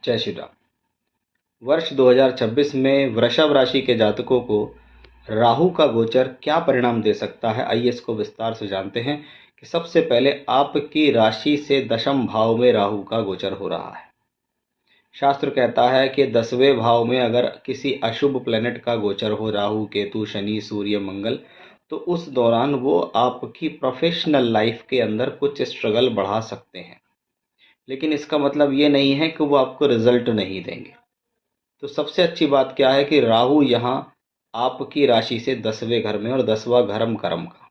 जय श्री राम। वर्ष 2026 में वृषभ राशि के जातकों को राहु का गोचर क्या परिणाम दे सकता है, आइए इसको विस्तार से जानते हैं। कि सबसे पहले आपकी राशि से दशम भाव में राहु का गोचर हो रहा है। शास्त्र कहता है कि 10वें भाव में अगर किसी अशुभ प्लेनेट का गोचर हो, राहु केतु शनि सूर्य मंगल, तो उस दौरान वो आपकी प्रोफेशनल लाइफ के अंदर कुछ स्ट्रगल बढ़ा सकते हैं। लेकिन इसका मतलब ये नहीं है कि वो आपको रिजल्ट नहीं देंगे। तो सबसे अच्छी बात क्या है कि राहु यहाँ आपकी राशि से 10वें घर में, और 10वां घरम कर्म का।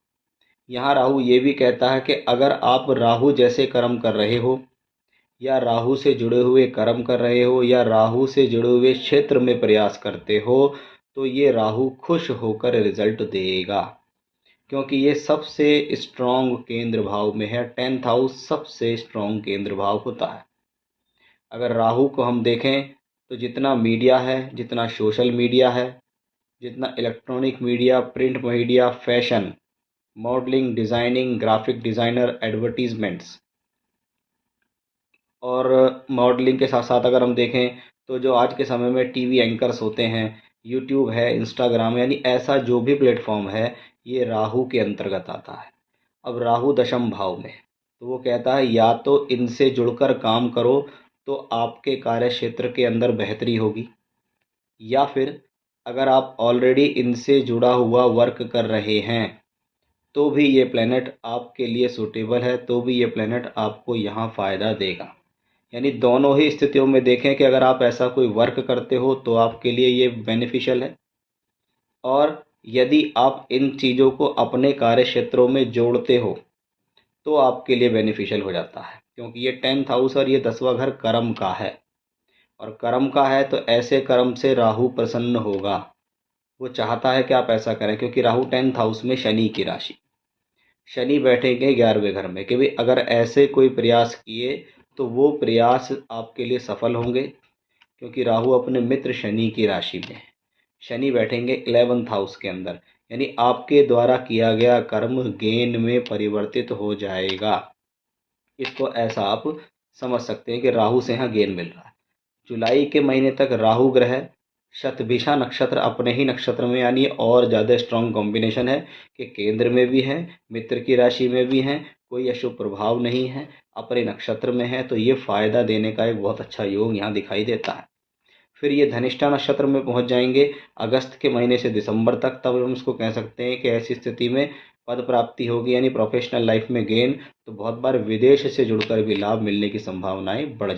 यहाँ राहु ये भी कहता है कि अगर आप राहु जैसे कर्म कर रहे हो, या राहु से जुड़े हुए कर्म कर रहे हो, या राहु से जुड़े हुए क्षेत्र में प्रयास करते हो, तो ये राहु खुश होकर रिजल्ट देगा। क्योंकि ये सबसे स्ट्रॉन्ग केंद्र भाव में है। 10th हाउस सबसे स्ट्रॉन्ग केंद्र भाव होता है। अगर राहु को हम देखें तो जितना मीडिया है, जितना सोशल मीडिया है, जितना electronic media, print media, fashion, modelling, designing, graphic designer, advertisements, और मॉडलिंग के साथ साथ अगर हम देखें तो जो आज के समय में टीवी एंकर्स होते हैं, यूट्यूब है, इंस्टाग्राम, यानी ऐसा जो भी प्लेटफॉर्म है, ये राहु के अंतर्गत आता है। अब राहु दशम भाव में, तो वो कहता है या तो इनसे जुड़कर काम करो तो आपके कार्य क्षेत्र के अंदर बेहतरी होगी, या फिर अगर आप ऑलरेडी इनसे जुड़ा हुआ वर्क कर रहे हैं तो भी ये प्लेनेट आपके लिए सूटेबल है, तो भी ये प्लेनेट आपको यहाँ फ़ायदा देगा। यानी दोनों ही स्थितियों में देखें कि अगर आप ऐसा कोई वर्क करते हो तो आपके लिए ये बेनिफिशियल है, और यदि आप इन चीज़ों को अपने कार्य क्षेत्रों में जोड़ते हो तो आपके लिए बेनिफिशियल हो जाता है। क्योंकि ये 10th हाउस और ये 10वां घर कर्म का है, और कर्म का है तो ऐसे कर्म से राहु प्रसन्न होगा। वो चाहता है कि आप ऐसा करें, क्योंकि राहु 10th हाउस में शनि की राशि, शनि बैठेंगे 11वें घर में, कि भाई अगर ऐसे कोई प्रयास किए तो वो प्रयास आपके लिए सफल होंगे। क्योंकि राहु अपने मित्र शनि की राशि में है, शनि बैठेंगे 11th हाउस के अंदर, यानी आपके द्वारा किया गया कर्म गेन में परिवर्तित हो जाएगा। इसको ऐसा आप समझ सकते हैं कि राहु से यहाँ गेन मिल रहा है। जुलाई के महीने तक राहु ग्रह शतभिषा नक्षत्र अपने ही नक्षत्र में, यानी और ज़्यादा स्ट्रॉन्ग कॉम्बिनेशन है कि केंद्र में भी है, मित्र की राशि में भी है, कोई अशुभ प्रभाव नहीं है, अपने नक्षत्र में है, तो ये फायदा देने का एक बहुत अच्छा योग यहाँ दिखाई देता है। फिर ये धनिष्ठा नक्षत्र में पहुंच जाएंगे अगस्त के महीने से दिसंबर तक, तब हम इसको कह सकते हैं कि ऐसी स्थिति में पद प्राप्ति होगी, यानी प्रोफेशनल लाइफ में गेन। तो बहुत बार विदेश से जुड़कर भी लाभ मिलने की संभावनाएं बढ़